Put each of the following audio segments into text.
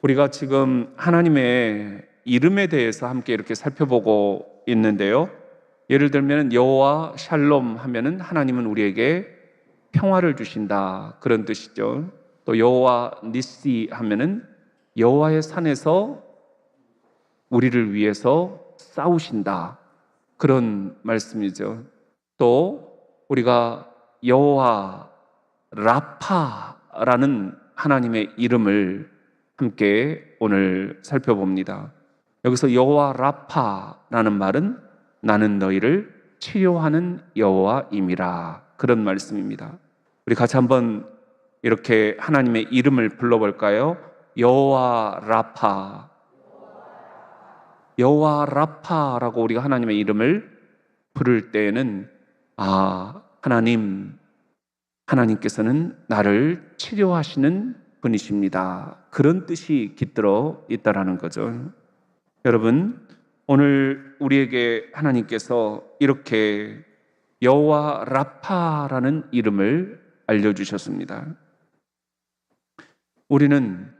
우리가 지금 하나님의 이름에 대해서 함께 이렇게 살펴보고 있는데요. 예를 들면 여호와 샬롬 하면은 하나님은 우리에게 평화를 주신다, 그런 뜻이죠. 또 여호와 니시 하면은 여호와의 산에서 우리를 위해서 싸우신다, 그런 말씀이죠. 또 우리가 여호와 라파라는 하나님의 이름을 함께 오늘 살펴봅니다. 여기서 여호와 라파라는 말은 나는 너희를 치료하는 여호와임이라, 그런 말씀입니다. 우리 같이 한번 이렇게 하나님의 이름을 불러볼까요? 여호와 라파. 여호와 라파라고 우리가 하나님의 이름을 부를 때에는 하나님께서는 나를 치료하시는 분이십니다, 그런 뜻이 깃들어 있다라는 거죠. 여러분, 오늘 우리에게 하나님께서 이렇게 여호와 라파라는 이름을 알려주셨습니다. 우리는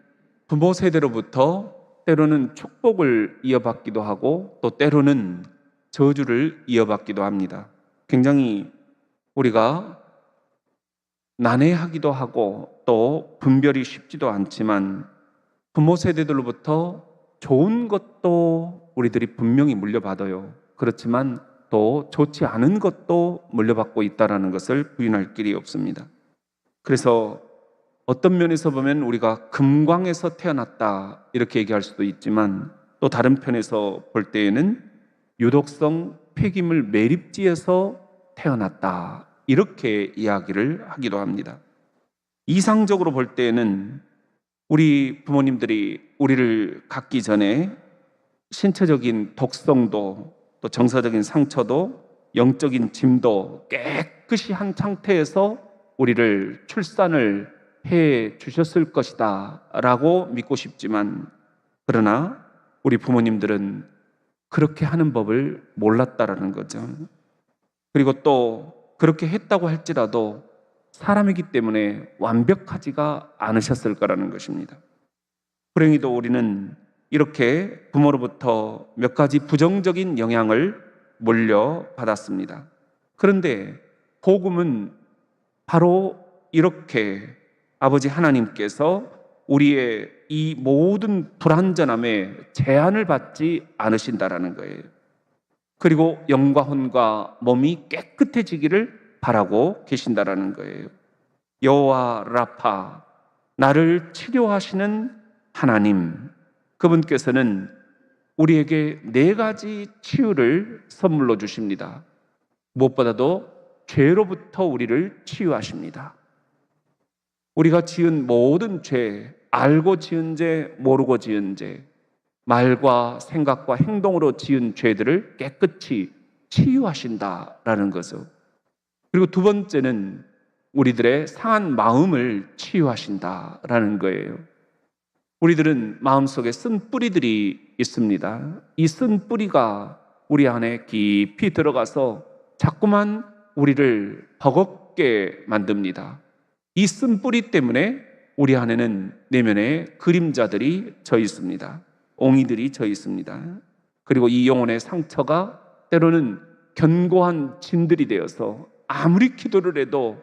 부모 세대로부터 때로는 축복을 이어받기도 하고 또 때로는 저주를 이어받기도 합니다. 굉장히 우리가 난해하기도 하고 또 분별이 쉽지도 않지만 부모 세대들로부터 좋은 것도 우리들이 분명히 물려받아요. 그렇지만 또 좋지 않은 것도 물려받고 있다는 것을 부인할 길이 없습니다. 그래서 어떤 면에서 보면 우리가 금광에서 태어났다 이렇게 얘기할 수도 있지만 또 다른 편에서 볼 때에는 유독성 폐기물 매립지에서 태어났다 이렇게 이야기를 하기도 합니다. 이상적으로 볼 때에는 우리 부모님들이 우리를 갖기 전에 신체적인 독성도 또 정서적인 상처도 영적인 짐도 깨끗이 한 상태에서 우리를 출산을 해 주셨을 것이다 라고 믿고 싶지만, 그러나 우리 부모님들은 그렇게 하는 법을 몰랐다라는 거죠. 그리고 또 그렇게 했다고 할지라도 사람이기 때문에 완벽하지가 않으셨을 거라는 것입니다. 불행히도 우리는 이렇게 부모로부터 몇 가지 부정적인 영향을 물려받았습니다. 그런데 복음은 바로 이렇게 아버지 하나님께서 우리의 이 모든 불완전함에 제한을 받지 않으신다라는 거예요. 그리고 영과 혼과 몸이 깨끗해지기를 바라고 계신다라는 거예요. 여호와 라파, 나를 치료하시는 하나님, 그분께서는 우리에게 4가지 치유를 선물로 주십니다. 무엇보다도 죄로부터 우리를 치유하십니다. 우리가 지은 모든 죄, 알고 지은 죄, 모르고 지은 죄, 말과 생각과 행동으로 지은 죄들을 깨끗이 치유하신다라는 거죠. 그리고 두 번째는 우리들의 상한 마음을 치유하신다라는 거예요. 우리들은 마음속에 쓴 뿌리들이 있습니다. 이 쓴 뿌리가 우리 안에 깊이 들어가서 자꾸만 우리를 버겁게 만듭니다. 이 쓴 뿌리 때문에 우리 안에는 내면에 그림자들이 져 있습니다. 옹이들이 져 있습니다. 그리고 이 영혼의 상처가 때로는 견고한 진들이 되어서 아무리 기도를 해도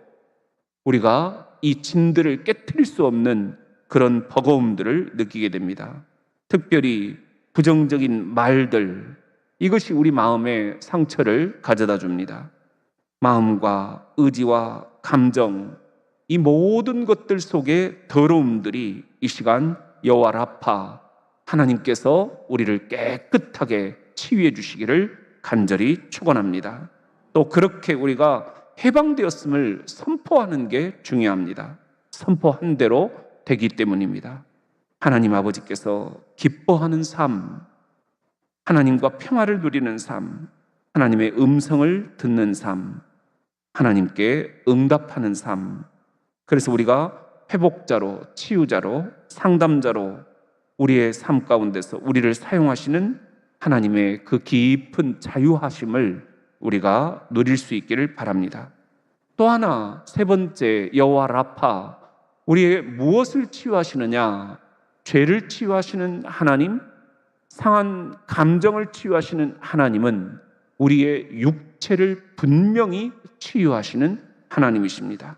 우리가 이 진들을 깨트릴 수 없는 그런 버거움들을 느끼게 됩니다. 특별히 부정적인 말들, 이것이 우리 마음의 상처를 가져다 줍니다. 마음과 의지와 감정, 이 모든 것들 속에 더러움들이 이 시간 여호와 라파, 하나님께서 우리를 깨끗하게 치유해 주시기를 간절히 축원합니다. 또 그렇게 우리가 해방되었음을 선포하는 게 중요합니다. 선포한 대로 되기 때문입니다. 하나님 아버지께서 기뻐하는 삶, 하나님과 평화를 누리는 삶, 하나님의 음성을 듣는 삶, 하나님께 응답하는 삶, 그래서 우리가 회복자로, 치유자로, 상담자로 우리의 삶 가운데서 우리를 사용하시는 하나님의 그 깊은 자유하심을 우리가 누릴 수 있기를 바랍니다. 또 하나, 세 번째, 여호와 라파, 우리의 무엇을 치유하시느냐? 죄를 치유하시는 하나님, 상한 감정을 치유하시는 하나님은 우리의 육체를 분명히 치유하시는 하나님이십니다.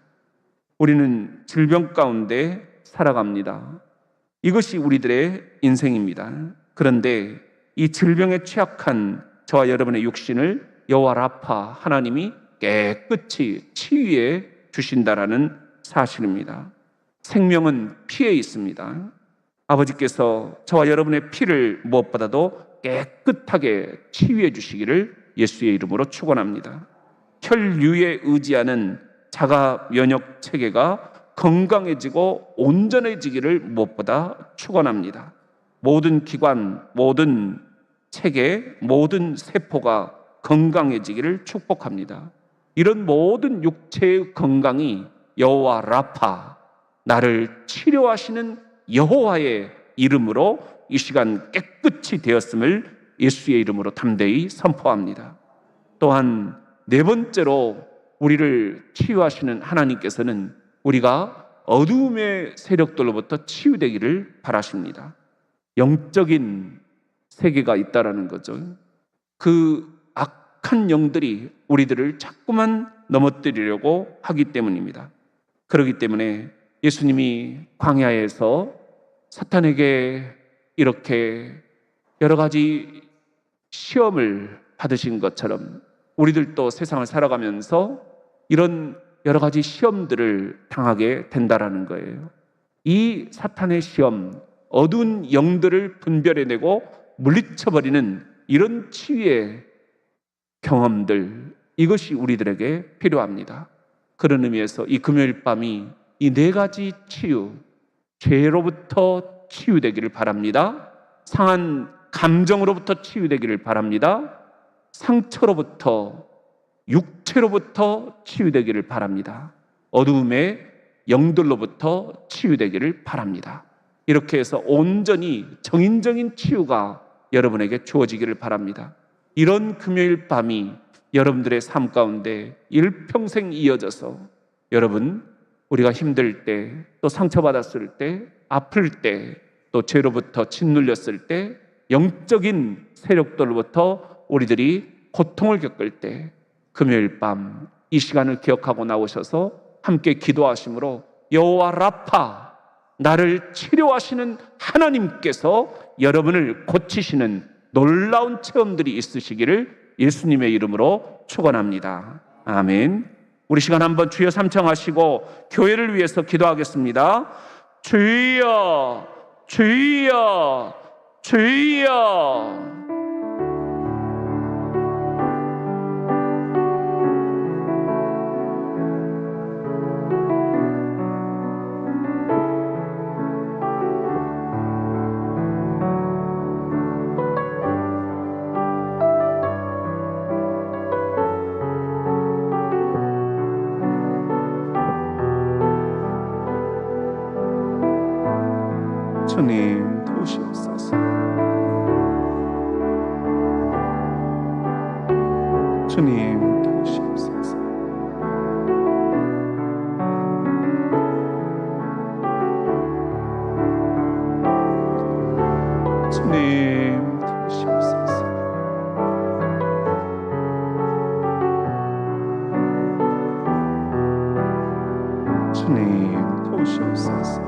우리는 질병 가운데 살아갑니다. 이것이 우리들의 인생입니다. 그런데 이 질병에 취약한 저와 여러분의 육신을 여호와 라파 하나님이 깨끗이 치유해 주신다라는 사실입니다. 생명은 피에 있습니다. 아버지께서 저와 여러분의 피를 무엇보다도 깨끗하게 치유해 주시기를 예수의 이름으로 축원합니다. 혈류에 의지하는 자가 면역 체계가 건강해지고 온전해지기를 무엇보다 축원합니다. 모든 기관, 모든 체계, 모든 세포가 건강해지기를 축복합니다. 이런 모든 육체의 건강이 여호와 라파, 나를 치료하시는 여호와의 이름으로 이 시간 깨끗이 되었음을 예수의 이름으로 담대히 선포합니다. 또한 네 번째로 우리를 치유하시는 하나님께서는 우리가 어두움의 세력들로부터 치유되기를 바라십니다. 영적인 세계가 있다라는 거죠. 그 악한 영들이 우리들을 자꾸만 넘어뜨리려고 하기 때문입니다. 그렇기 때문에 예수님이 광야에서 사탄에게 이렇게 여러 가지 시험을 받으신 것처럼 우리들도 세상을 살아가면서 이런 여러 가지 시험들을 당하게 된다라는 거예요. 이 사탄의 시험, 어두운 영들을 분별해내고 물리쳐버리는 이런 치유의 경험들, 이것이 우리들에게 필요합니다. 그런 의미에서 이 금요일 밤이 이 네 가지 치유, 죄로부터 치유되기를 바랍니다. 상한 감정으로부터 치유되기를 바랍니다. 상처로부터, 육체로부터 치유되기를 바랍니다. 어두움의 영들로부터 치유되기를 바랍니다. 이렇게 해서 온전히 정인적인 치유가 여러분에게 주어지기를 바랍니다. 이런 금요일 밤이 여러분들의 삶 가운데 일평생 이어져서 여러분, 우리가 힘들 때, 또 상처받았을 때, 아플 때, 또 죄로부터 짓눌렸을 때, 영적인 세력들로부터 우리들이 고통을 겪을 때 금요일 밤 이 시간을 기억하고 나오셔서 함께 기도하심으로 여호와 라파, 나를 치료하시는 하나님께서 여러분을 고치시는 놀라운 체험들이 있으시기를 예수님의 이름으로 축원합니다. 아멘. 우리 시간 한번 주여 삼창하시고 교회를 위해서 기도하겠습니다. 주여, 주여, 주여. 주님 도우시옵소서. 주님 도우시옵소서. 주님 도우시옵소서. 주님 도우시옵소서.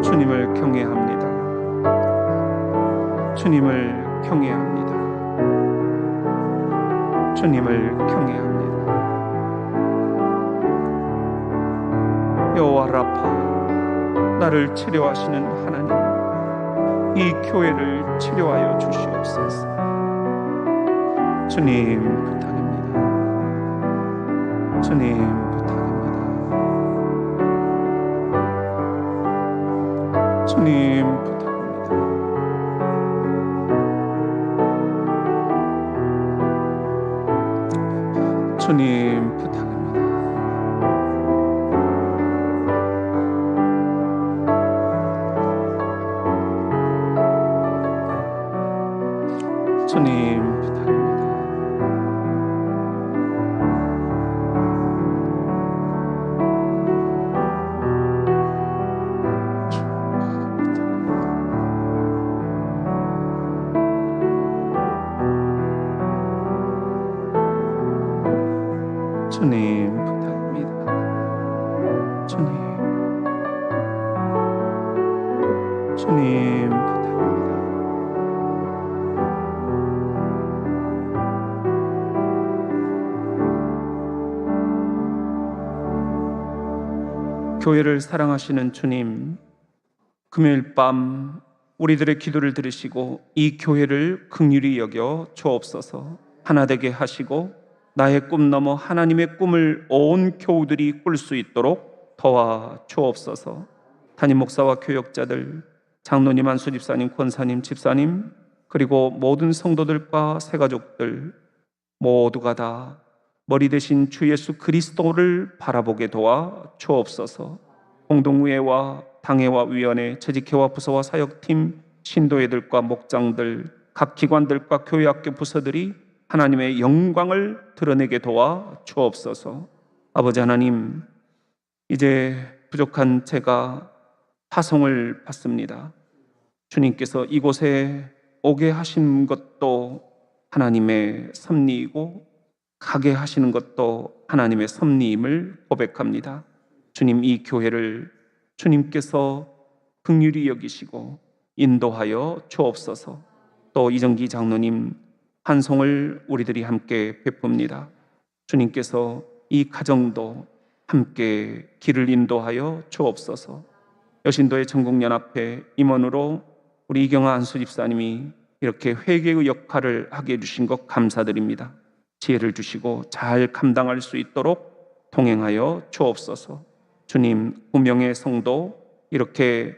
주님을 경외합니다. 주님을 경외합니다. 주님을 경외합니다. 여호와 라파, 나를 치료하시는 하나님, 이 교회를 치료하여 주시옵소서. 주님 부탁입니다. 주님 부탁입니다. 주님 부탁합니다. 주님 부탁합니다. 주님 부탁합니다. 주님 부탁합니다. 교회를 사랑하시는 주님, 금요일 밤 우리들의 기도를 들으시고 이 교회를 긍휼히 여겨 주옵소서. 하나 되게 하시고 나의 꿈 넘어 하나님의 꿈을 온 교우들이 꿀 수 있도록 도와 주옵소서. 담임 목사와 교역자들, 장로님, 안수 집사님, 권사님, 집사님, 그리고 모든 성도들과 새가족들 모두가 다 머리 대신 주 예수 그리스도를 바라보게 도와 주옵소서. 공동의회와 당회와 위원회, 재직회와 부서와 사역팀, 신도회들과 목장들, 각 기관들과 교회학교 부서들이 하나님의 영광을 드러내게 도와 주옵소서. 아버지 하나님, 이제 부족한 제가 파송을 받습니다. 주님께서 이곳에 오게 하신 것도 하나님의 섭리이고 가게 하시는 것도 하나님의 섭리임을 고백합니다. 주님, 이 교회를 주님께서 긍휼히 여기시고 인도하여 주옵소서. 또 이정기 장로님 한송을 우리들이 함께 베풉니다. 주님께서 이 가정도 함께 길을 인도하여 주옵소서. 여신도의 전국연합회 임원으로 우리 이경아 안수 집사님이 이렇게 회개의 역할을 하게 해주신 것 감사드립니다. 지혜를 주시고 잘 감당할 수 있도록 동행하여 주옵소서. 주님, 9명의 성도 이렇게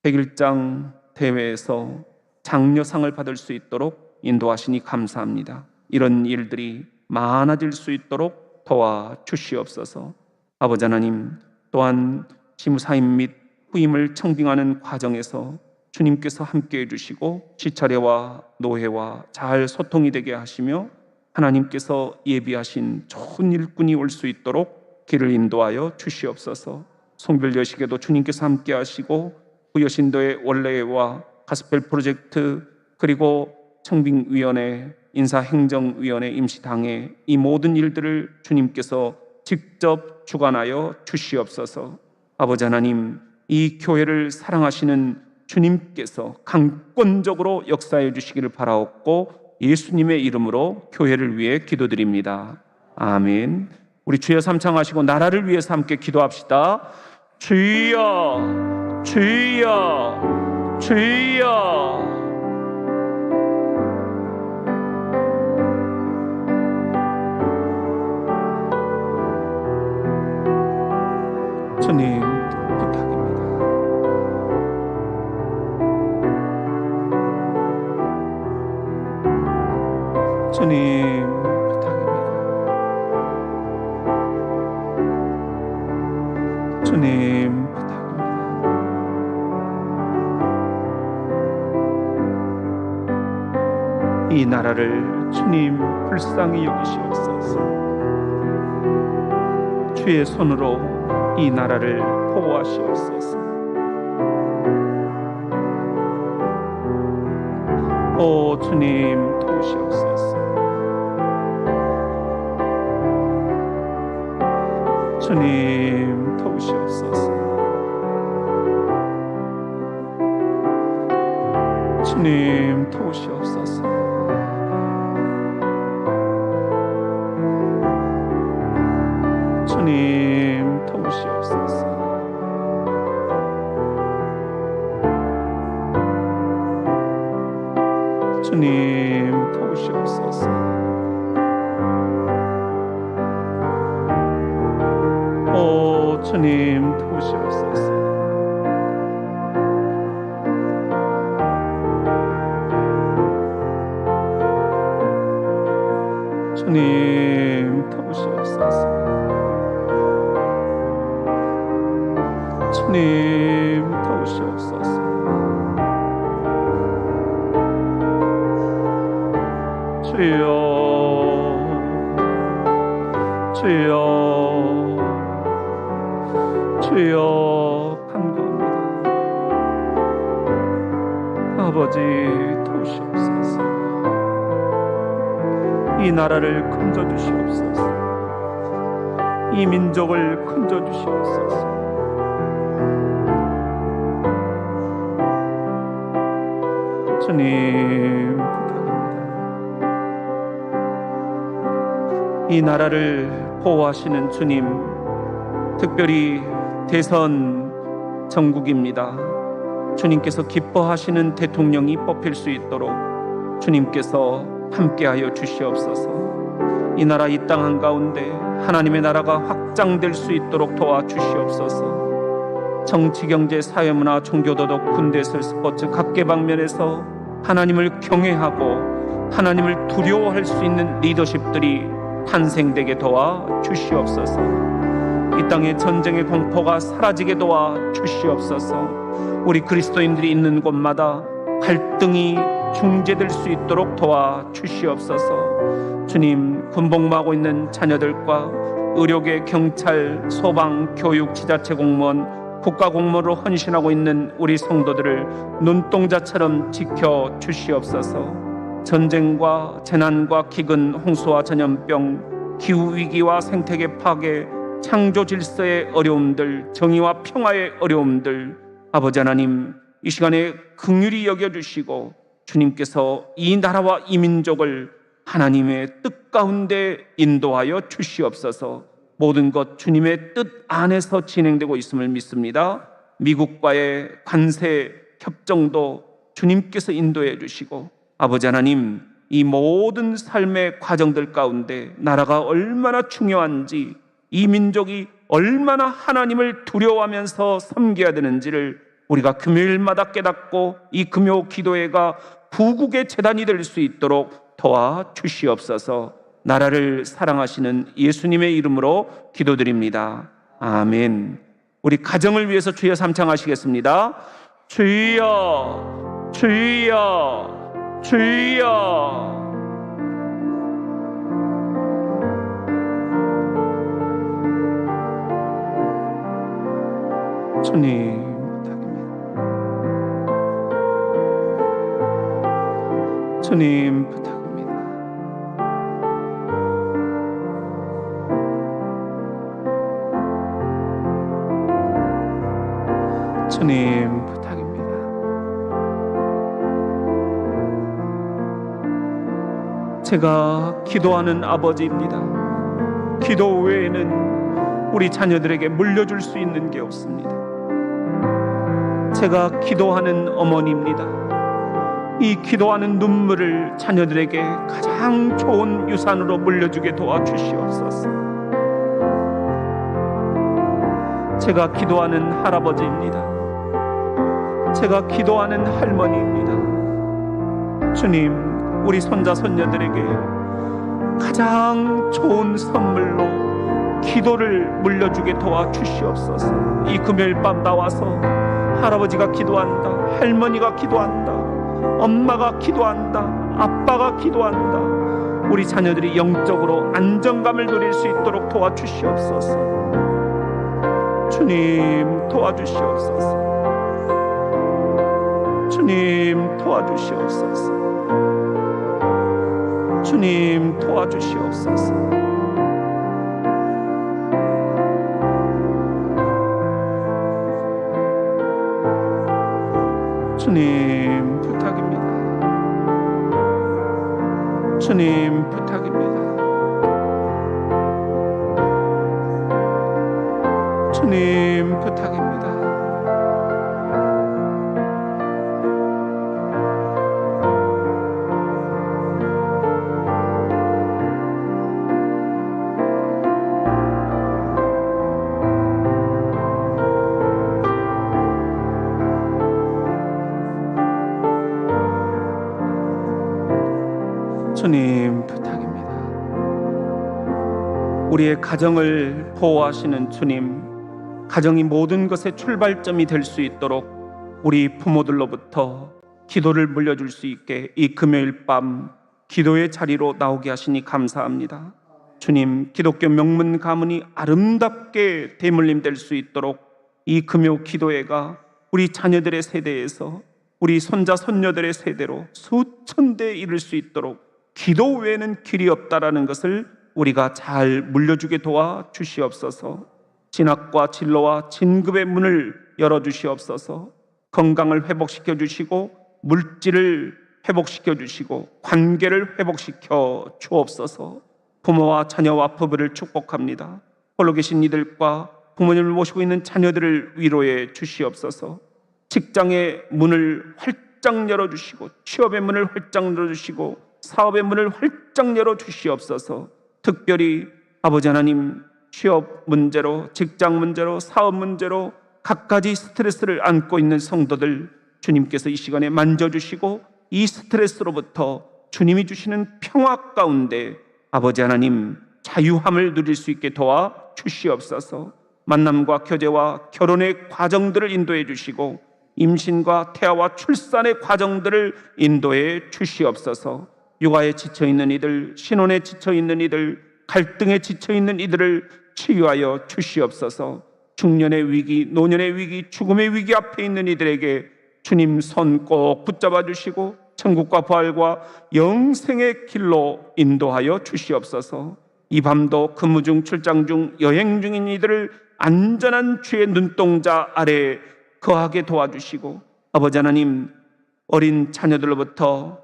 100일장 대회에서 장려상을 받을 수 있도록 인도하시니 감사합니다. 이런 일들이 많아질 수 있도록 도와 주시옵소서. 아버지 하나님, 또한 지무사임 및 후임을 청빙하는 과정에서 주님께서 함께해 주시고 시차례와 노회와 잘 소통이 되게 하시며 하나님께서 예비하신 좋은 일꾼이 올 수 있도록 길을 인도하여 주시옵소서. 송별 여식에도 주님께서 함께 하시고 부여신도의 원래와 가스펠 프로젝트, 그리고 청빙위원회, 인사행정위원회, 임시당회, 이 모든 일들을 주님께서 직접 주관하여 주시옵소서. 아버지 하나님, 이 교회를 사랑하시는 주님께서 강권적으로 역사해 주시기를 바라옵고 예수님의 이름으로 교회를 위해 기도드립니다. 아멘. 우리 주여 삼창하시고 나라를 위해서 함께 기도합시다. 주여, 주여, 주여. 주님 부탁입니다. 주님 부탁입니다. 주님 부탁입니다. 이 나라를 주님 불쌍히 여기시옵소서. 주의 손으로 이 나라를 보호하시옵소서. 오 주님 도우시옵소서. 주님 도우시옵소서. 주님 도우시옵소서. 주님 도우시옵소서. 주님 도우시옵소서. 오 주님 도우시옵소서. 주님 도우시옵소서. 주님 도우시옵소서. 주여, 주여, 주여 간구합니다. 아버지 도우시옵소서. 이 나라를 건져주시옵소서. 이 민족을 건져주시옵소서. 주님 부탁합니다. 이 나라를 보호하시는 주님, 특별히 대선 전국입니다. 주님께서 기뻐하시는 대통령이 뽑힐 수 있도록 주님께서 함께하여 주시옵소서. 이 나라 이 땅 한가운데 하나님의 나라가 확장될 수 있도록 도와주시옵소서. 정치, 경제, 사회문화, 종교도덕, 군대설, 스포츠 각계 방면에서 하나님을 경외하고 하나님을 두려워할 수 있는 리더십들이 탄생되게 도와주시옵소서. 이 땅의 전쟁의 공포가 사라지게 도와주시옵소서. 우리 그리스도인들이 있는 곳마다 갈등이 중재될 수 있도록 도와주시옵소서. 주님, 군복무하고 있는 자녀들과 의료계, 경찰, 소방, 교육, 지자체 공무원, 국가공무원으로 헌신하고 있는 우리 성도들을 눈동자처럼 지켜주시옵소서. 전쟁과 재난과 기근, 홍수와 전염병, 기후위기와 생태계 파괴, 창조 질서의 어려움들, 정의와 평화의 어려움들, 아버지 하나님, 이 시간에 긍휼히 여겨주시고 주님께서 이 나라와 이 민족을 하나님의 뜻 가운데 인도하여 주시옵소서. 모든 것 주님의 뜻 안에서 진행되고 있음을 믿습니다. 미국과의 관세 협정도 주님께서 인도해 주시고, 아버지 하나님, 이 모든 삶의 과정들 가운데 나라가 얼마나 중요한지, 이 민족이 얼마나 하나님을 두려워하면서 섬겨야 되는지를 우리가 금요일마다 깨닫고 이 금요 기도회가 부국의 재단이 될 수 있도록 도와주시옵소서. 나라를 사랑하시는 예수님의 이름으로 기도드립니다. 아멘. 우리 가정을 위해서 주여 삼창하시겠습니다. 주여, 주여, 주여. 주님 부탁입니다. 주님 부탁입니다. 주님 부탁입니다. 제가 기도하는 아버지입니다. 기도 외에는 우리 자녀들에게 물려줄 수 있는 게 없습니다. 제가 기도하는 어머니입니다. 이 기도하는 눈물을 자녀들에게 가장 좋은 유산으로 물려주게 도와주시옵소서. 제가 기도하는 할아버지입니다. 제가 기도하는 할머니입니다. 주님, 우리 손자 손녀들에게 가장 좋은 선물로 기도를 물려주게 도와주시옵소서. 이 금요일 밤 나와서 할아버지가 기도한다, 할머니가 기도한다, 엄마가 기도한다, 아빠가 기도한다, 우리 자녀들이 영적으로 안정감을 누릴 수 있도록 도와주시옵소서. 주님 도와주시옵소서. 주님 도와주시옵소서. 주님 도와주시옵소서. 주님 부탁입니다. 주님 부탁입니다. 주님 부탁입니다. 주님 부탁입니다. 우리의 가정을 보호하시는 주님, 가정이 모든 것의 출발점이 될 수 있도록 우리 부모들로부터 기도를 물려줄 수 있게 이 금요일 밤 기도의 자리로 나오게 하시니 감사합니다. 주님, 기독교 명문 가문이 아름답게 대물림될 수 있도록 이 금요 기도회가 우리 자녀들의 세대에서 우리 손자 손녀들의 세대로 수천 대에 이를 수 있도록 기도 외에는 길이 없다라는 것을 우리가 잘 물려주게 도와주시옵소서. 진학과 진로와 진급의 문을 열어주시옵소서. 건강을 회복시켜 주시고 물질을 회복시켜 주시고 관계를 회복시켜 주옵소서. 부모와 자녀와 부부를 축복합니다. 홀로 계신 이들과 부모님을 모시고 있는 자녀들을 위로해 주시옵소서. 직장의 문을 활짝 열어주시고 취업의 문을 활짝 열어주시고 사업의 문을 활짝 열어주시옵소서. 특별히 아버지 하나님, 취업 문제로, 직장 문제로, 사업 문제로 갖가지 스트레스를 안고 있는 성도들 주님께서 이 시간에 만져주시고 이 스트레스로부터 주님이 주시는 평화 가운데 아버지 하나님 자유함을 누릴 수 있게 도와 주시옵소서. 만남과 교제와 결혼의 과정들을 인도해 주시고 임신과 태아와 출산의 과정들을 인도해 주시옵소서. 육아에 지쳐있는 이들, 신혼에 지쳐있는 이들, 갈등에 지쳐있는 이들을 치유하여 주시옵소서. 중년의 위기, 노년의 위기, 죽음의 위기 앞에 있는 이들에게 주님 손 꼭 붙잡아 주시고 천국과 부활과 영생의 길로 인도하여 주시옵소서. 이 밤도 근무 중, 출장 중, 여행 중인 이들을 안전한 주의 눈동자 아래 거하게 도와주시고 아버지 하나님, 어린 자녀들로부터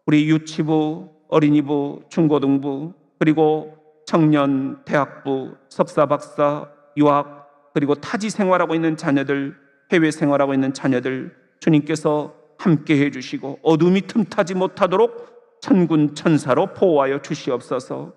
우리 유치부, 어린이부, 중고등부, 그리고 청년, 대학부, 석사, 박사, 유학, 그리고 타지 생활하고 있는 자녀들, 해외 생활하고 있는 자녀들 주님께서 함께 해주시고 어둠이 틈타지 못하도록 천군 천사로 보호하여 주시옵소서.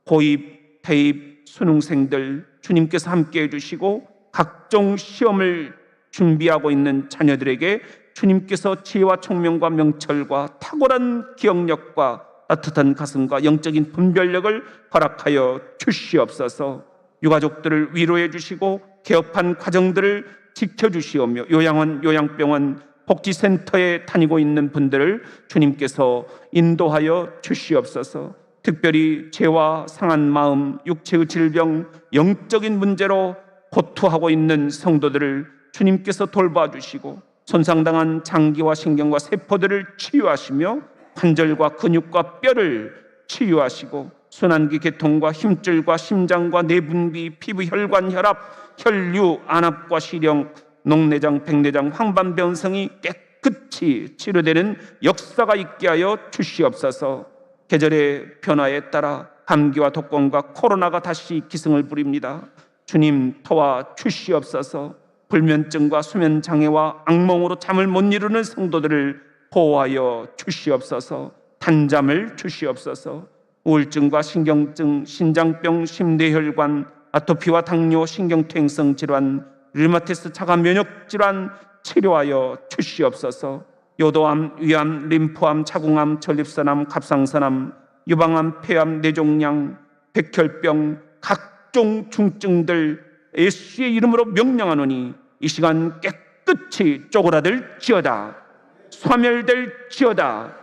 고입, 대입, 수능생들 주님께서 함께 해주시고 각종 시험을 준비하고 있는 자녀들에게 주님께서 지혜와 총명과 명철과 탁월한 기억력과 따뜻한 가슴과 영적인 분별력을 허락하여 주시옵소서. 유가족들을 위로해 주시고 개업한 가정들을 지켜주시오며 요양원, 요양병원, 복지센터에 다니고 있는 분들을 주님께서 인도하여 주시옵소서. 특별히 죄와 상한 마음, 육체의 질병, 영적인 문제로 고투하고 있는 성도들을 주님께서 돌봐주시고 손상당한 장기와 신경과 세포들을 치유하시며 관절과 근육과 뼈를 치유하시고 순환기 계통과 힘줄과 심장과 내분비, 피부, 혈관, 혈압, 혈류, 안압과 시령, 녹내장, 백내장, 황반변성이 깨끗이 치료되는 역사가 있게 하여 주시옵소서. 계절의 변화에 따라 감기와 독감과 코로나가 다시 기승을 부립니다. 주님 도와 주시옵소서. 불면증과 수면장애와 악몽으로 잠을 못 이루는 성도들을 보호하여 주시옵소서. 단잠을 주시옵소서. 우울증과 신경증, 신장병, 심뇌혈관, 아토피와 당뇨, 신경퇴행성 질환, 류마티스 차가 면역 질환 치료하여 주시옵소서. 요도암, 위암, 림프암, 자궁암, 전립선암, 갑상선암, 유방암, 폐암, 뇌종양, 백혈병, 각종 중증들 예수의 이름으로 명령하노니 이 시간 깨끗이 쪼그라들지어다. 소멸될지어다.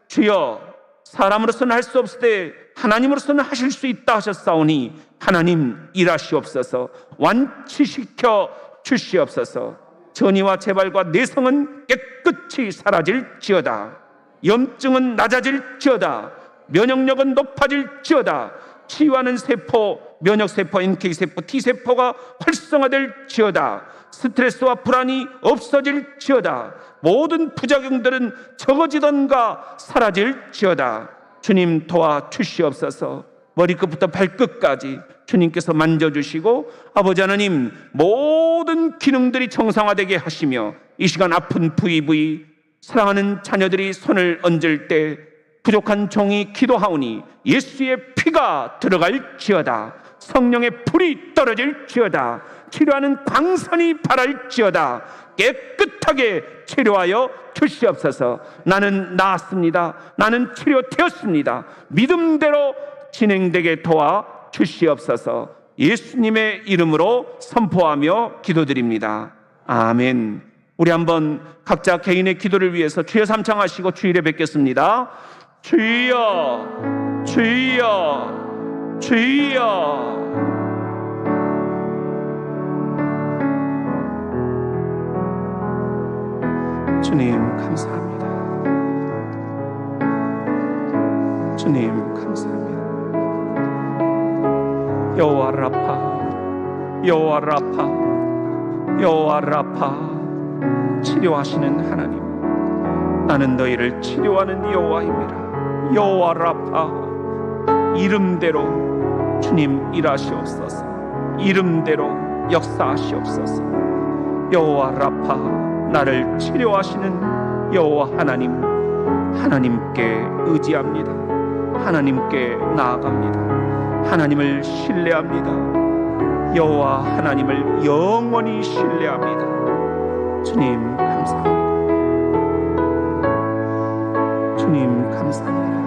주여, 사람으로서는 할 수 없을 때 하나님으로서는 하실 수 있다 하셨사오니 하나님 일하시옵소서. 완치시켜 주시옵소서. 전이와 재발과 내성은 깨끗이 사라질지어다. 염증은 낮아질지어다. 면역력은 높아질지어다. 치유하는 세포, 면역세포, NK세포, T세포가 활성화될지어다. 스트레스와 불안이 없어질지어다. 모든 부작용들은 적어지던가 사라질지어다. 주님 도와 주시옵소서. 머리끝부터 발끝까지 주님께서 만져주시고 아버지 하나님 모든 기능들이 정상화되게 하시며 이 시간 아픈 부위 사랑하는 자녀들이 손을 얹을 때 부족한 종이 기도하오니 예수의 피가 들어갈지어다. 성령의 불이 떨어질지어다. 치료하는 광선이 발할지어다. 깨끗하게 치료하여 주시옵소서. 나는 나았습니다. 나는 치료되었습니다. 믿음대로 진행되게 도와 주시옵소서. 예수님의 이름으로 선포하며 기도드립니다. 아멘. 우리 한번 각자 개인의 기도를 위해서 주여 삼창하시고 주일에 뵙겠습니다. 주여, 주여, 주여. 주님 감사합니다. 주님 감사합니다. 여호와 라파, 여호와 라파, 여호와 라파, 치료하시는 하나님, 나는 너희를 치료하는 여호와입니다. 여호와 라파, 이름대로 주님 일하시옵소서. 이름대로 역사하시옵소서. 여호와 라파, 나를 치료하시는 여호와 하나님, 하나님께 의지합니다. 하나님께 나아갑니다. 하나님을 신뢰합니다. 여호와 하나님을 영원히 신뢰합니다. 주님 감사합니다. 주님 감사합니다.